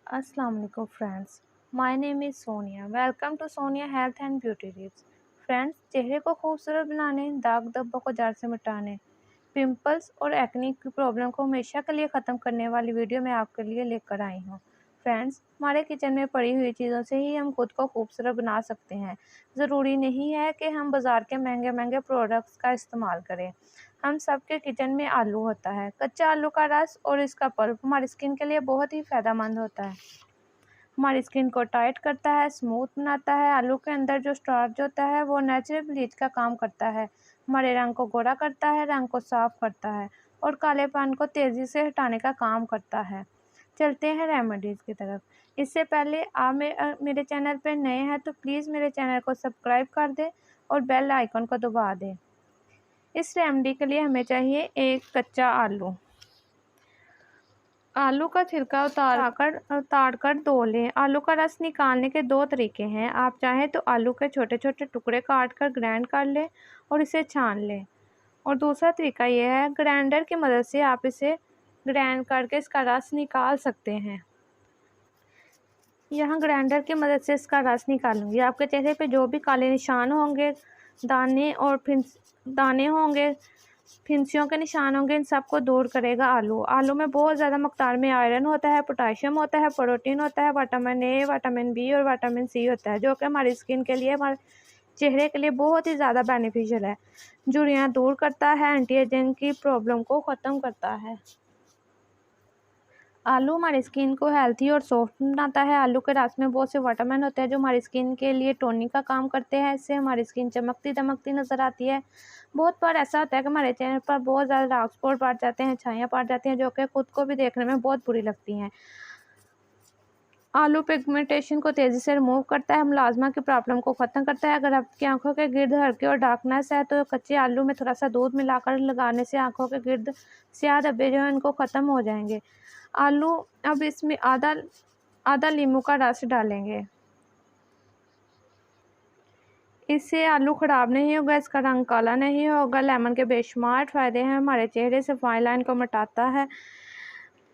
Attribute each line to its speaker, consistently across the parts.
Speaker 1: अस्सलाम वालेकुम friends, my name is Sonia. Welcome to Sonia health and beauty tips. Friends, चेहरे को खूबसूरत बनाने, दाग धब्बों को जड़ से मिटाने, पिंपल्स और एक्ने की प्रॉब्लम को हमेशा के लिए ख़त्म करने वाली वीडियो मैं आपके लिए लेकर आई हूँ। फ्रेंड्स, हमारे किचन में पड़ी हुई चीज़ों से ही हम खुद को खूबसूरत बना सकते हैं। ज़रूरी नहीं है कि हम बाज़ार के महंगे महंगे प्रोडक्ट्स का इस्तेमाल करें। हम सबके किचन में आलू होता है। कच्चा आलू का रस और इसका पल्प हमारी स्किन के लिए बहुत ही फ़ायदेमंद होता है। हमारी स्किन को टाइट करता है, स्मूथ बनाता है। आलू के अंदर जो स्टार्च होता है वो नेचुरल ब्लीच का काम करता है। हमारे रंग को गोरा करता है, रंग को साफ करता है और कालेपन को तेज़ी से हटाने का काम करता है। चलते हैं रेमेडीज़ की तरफ। इससे पहले आप मेरे चैनल पर नए हैं तो प्लीज़ मेरे चैनल को सब्सक्राइब कर दें और बेल आइकन को दबा दें। इस रेमेडी के लिए हमें चाहिए एक कच्चा आलू। आलू का छिलका उतार कर धो लें। आलू का रस निकालने के दो तरीके हैं। आप चाहें तो आलू के छोटे छोटे टुकड़े काट कर ग्राइंड कर लें और इसे छान लें। और दूसरा तरीका यह है, ग्राइंडर की मदद से आप इसे ग्राइंड करके इसका रस निकाल सकते हैं। यहाँ ग्राइंडर की मदद से इसका रस निकालूंगी। आपके चेहरे पे जो भी काले निशान होंगे, दाने होंगे, फिंसियों के निशान होंगे, इन सबको दूर करेगा आलू। आलू में बहुत ज़्यादा मकदार में आयरन होता है, पोटाशियम होता है, प्रोटीन होता है, विटामिन ए, विटामिन बी और विटामिन सी होता है, जो कि हमारी स्किन के लिए, हमारे चेहरे के लिए बहुत ही ज़्यादा बेनिफिशियल है। झुर्रियाँ दूर करता है, एंटी एजिंग की प्रॉब्लम को ख़त्म करता है। आलू हमारी स्किन को हेल्थी और सॉफ्ट बनाता है। आलू के रस में बहुत से विटामिन होते हैं जो हमारी स्किन के लिए टोनिक का काम करते हैं। इससे हमारी स्किन चमकती दमकती नज़र आती है। बहुत बार ऐसा होता है कि हमारे चेहरे पर बहुत ज़्यादा डार्क स्पॉट पड़ जाते हैं, छाइयाँ पड़ जाती हैं, जो कि खुद को भी देखने में बहुत बुरी लगती हैं। आलू पिगमेंटेशन को तेज़ी से रिमूव करता है, मुलाजमा की प्रॉब्लम को ख़त्म करता है। अगर आपकी आंखों के गिर्द हल्के और डार्कनेस है तो कच्चे आलू में थोड़ा सा दूध मिलाकर लगाने से आंखों के गिर्द स्याह धब्बे जो हैं इनको ख़त्म हो जाएंगे। आलू, अब इसमें आधा नींबू का रस डालेंगे। इससे आलू ख़राब नहीं होगा, इसका रंग काला नहीं होगा। लेमन के बेशुमार फ़ायदे हैं, हमारे चेहरे से फाइन लाइन को मिटाता है।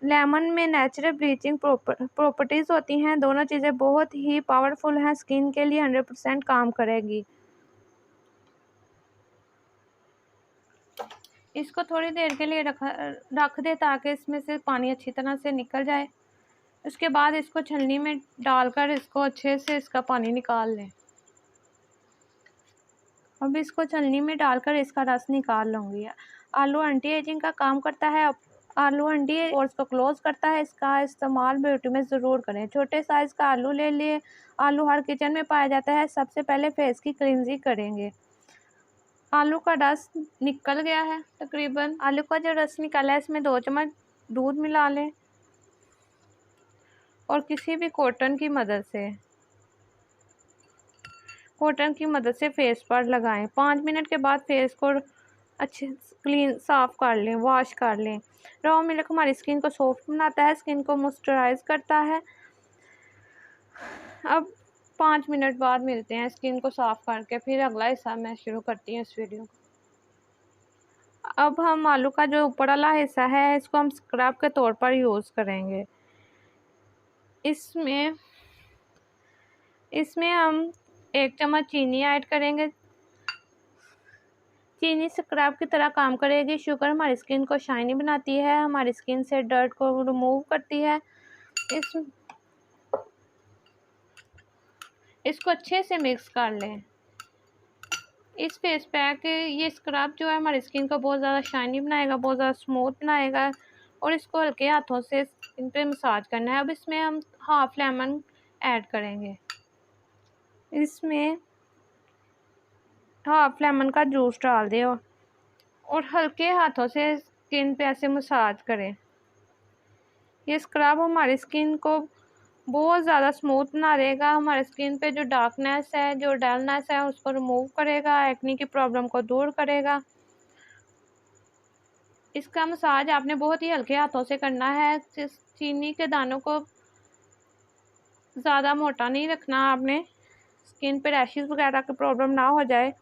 Speaker 1: लेमन में नेचुरल ब्लीचिंग प्रॉपर्टीज़ होती हैं। दोनों चीज़ें बहुत ही पावरफुल हैं, स्किन के लिए 100% काम करेगी। इसको थोड़ी देर के लिए रख दे ताकि इसमें से पानी अच्छी तरह से निकल जाए। उसके बाद इसको छलनी में डालकर इसको अच्छे से इसका पानी निकाल लें। अब इसको छलनी में डालकर इसका रस निकाल लूँगी। आलू एंटी एजिंग का काम करता है। आलू एंटी पोर्स को क्लोज करता है। इसका इस्तेमाल ब्यूटी में ज़रूर करें। छोटे साइज़ का आलू ले लिए। आलू हर किचन में पाया जाता है। सबसे पहले फेस की क्लींजिंग करेंगे। आलू का रस निकल गया है तकरीबन। आलू का जो रस निकला है इसमें 2 चम्मच दूध मिला लें और किसी भी कॉटन की मदद से फेस पर लगाएं। 5 मिनट के बाद फेस को अच्छे साफ़ कर लें, वॉश कर लें। रॉ मिल्क हमारी स्किन को सॉफ्ट बनाता है, स्किन को मॉइस्चराइज करता है। अब 5 मिनट बाद मिलते हैं। स्किन को साफ़ करके फिर अगला हिस्सा मैं शुरू करती हूँ इस वीडियो को। अब हम आलू का जो ऊपर वाला हिस्सा है इसको हम स्क्रब के तौर पर यूज़ करेंगे। इसमें हम 1 चम्मच चीनी ऐड करेंगे। चीनी स्क्रब की तरह काम करेगी। शुगर हमारी स्किन को शाइनी बनाती है, हमारी स्किन से डर्ट को रिमूव करती है। इसको अच्छे से मिक्स कर लें। इस फेस पैक, ये स्क्रब जो है हमारी स्किन को बहुत ज़्यादा शाइनी बनाएगा, बहुत ज़्यादा स्मूथ बनाएगा और इसको हल्के हाथों से स्किन पे मसाज करना है। अब इसमें हम हाफ लेमन ऐड करेंगे। इसमें हाफ लेमन का जूस डाल दें और हल्के हाथों से स्किन पे ऐसे मसाज करें। ये स्क्रब हमारी स्किन को बहुत ज़्यादा स्मूथ बना देगा। हमारे स्किन पे जो डार्कनेस है, जो डलनेस है, उसको रिमूव करेगा, एक्ने की प्रॉब्लम को दूर करेगा। इसका मसाज आपने बहुत ही हल्के हाथों से करना है। चीनी के दानों को ज़्यादा मोटा नहीं रखना आपने, स्किन पे रैशेस वगैरह की प्रॉब्लम ना हो जाए।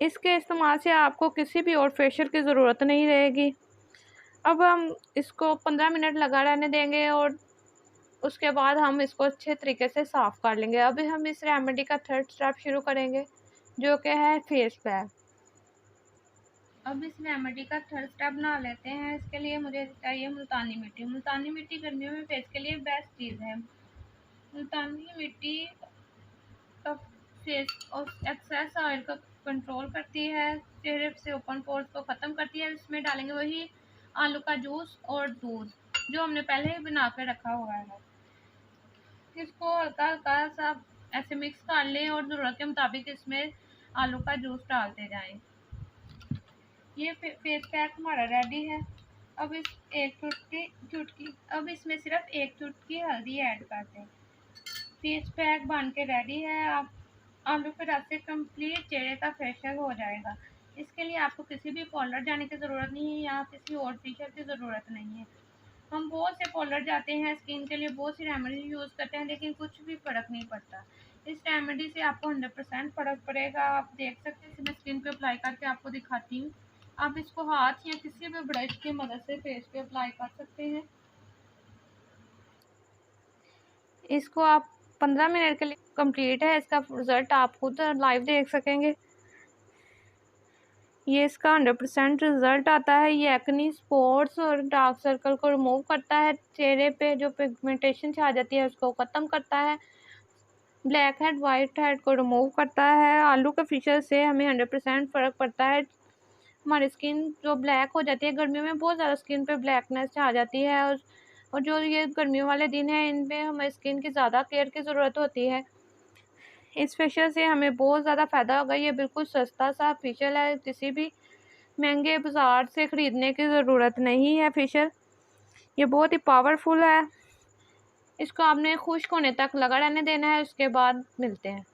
Speaker 1: इसके इस्तेमाल से आपको किसी भी और फेशियल की ज़रूरत नहीं रहेगी। अब हम इसको 15 मिनट लगा रहने देंगे और उसके बाद हम इसको अच्छे तरीके से साफ़ कर लेंगे। अभी हम इस रेमेडी का थर्ड स्टेप शुरू करेंगे, जो कि है फेस पैक। अब इस रेमेडी का थर्ड स्टेप बना लेते हैं। इसके लिए मुझे चाहिए मुल्तानी मिट्टी। मुल्तानी मिट्टी गर्मियों में फेस के लिए बेस्ट चीज़ है। मुल्तानी मिट्टी का फेस और एक्सेस ऑयल का कंट्रोल करती है, चेहरे से ओपन पोर्स को ख़त्म करती है। इसमें डालेंगे वही आलू का जूस और दूध जो हमने पहले ही बना के रखा हुआ है। इसको हल्का हल्का सा ऐसे मिक्स कर लें और ज़रूरत के मुताबिक इसमें आलू का जूस डालते जाएं। ये फेस पैक हमारा रेडी है। अब इस एक चुटकी अब इसमें सिर्फ एक चुटकी हल्दी ऐड कर दें। फेस पैक बन के रेडी है। आप आलू के रस से कंप्लीट चेहरे का फेशियल हो जाएगा। इसके लिए आपको किसी भी पार्लर जाने की ज़रूरत नहीं है या किसी और फेशियल की ज़रूरत नहीं है। हम बहुत से पार्लर जाते हैं, स्किन के लिए बहुत सी रेमेडी यूज़ करते हैं, लेकिन कुछ भी फ़र्क नहीं पड़ता। इस रेमेडी से आपको 100% फ़र्क पड़ेगा। आप देख सकते हैं, इसे मैं स्किन पे अप्लाई करके आपको दिखाती हूँ। आप इसको हाथ या किसी भी ब्रश की मदद से फेस पे अप्लाई कर सकते हैं। इसको आप 15 मिनट के लिए कंप्लीट है। इसका रिज़ल्ट आप खुद लाइव देख सकेंगे। ये इसका 100% रिज़ल्ट आता है। ये एक्नी, स्पॉट्स और डार्क सर्कल को रिमूव करता है। चेहरे पे जो पिगमेंटेशन छा जाती है उसको ख़त्म करता है। ब्लैक हेड, वाइट हेड को रिमूव करता है। आलू के फेशियल से हमें 100% फ़र्क पड़ता है। हमारी स्किन जो ब्लैक हो जाती है, गर्मियों में बहुत ज़्यादा स्किन पे ब्लैकनेस आ जाती है और जो ये गर्मियों वाले दिन हैं, इनमें हमें स्किन की ज़्यादा केयर की ज़रूरत होती है। इस फेशियल से हमें बहुत ज़्यादा फ़ायदा होगा। ये बिल्कुल सस्ता सा फेशियल है, किसी भी महंगे बाज़ार से ख़रीदने की ज़रूरत नहीं है फेशियल। ये बहुत ही पावरफुल है। इसको आपने खुश्क होने तक लगा रहने देना है, उसके बाद मिलते हैं।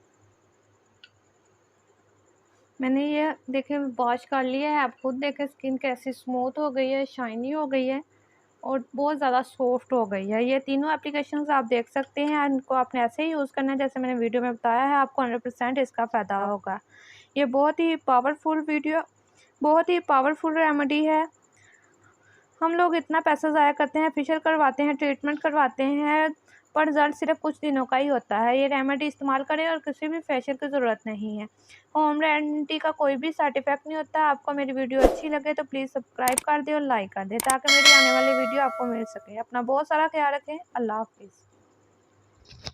Speaker 1: मैंने ये देखें वॉश कर लिया है। आप खुद देखें स्किन कैसी स्मूथ हो गई है, शाइनी हो गई है और बहुत ज़्यादा सॉफ्ट हो गई है। ये तीनों एप्लीकेशंस आप देख सकते हैं। इनको आपने ऐसे ही यूज़ करना है जैसे मैंने वीडियो में बताया है। आपको 100% इसका फ़ायदा होगा। ये बहुत ही पावरफुल रेमेडी है। हम लोग इतना पैसा ज़ाया करते हैं, फेशियल करवाते हैं, ट्रीटमेंट करवाते हैं, पर रिज़ल्ट सिर्फ कुछ दिनों का ही होता है। ये रेमेडी इस्तेमाल करें और किसी भी फेशियल की ज़रूरत नहीं है। होम रेमेडी का कोई भी साइड इफ़ेक्ट नहीं होता। आपको मेरी वीडियो अच्छी लगे तो प्लीज़ सब्सक्राइब कर दें और लाइक कर दें, ताकि मेरी आने वाली वीडियो आपको मिल सके। अपना बहुत सारा ख्याल रखें। अल्लाह हाफ़िज़।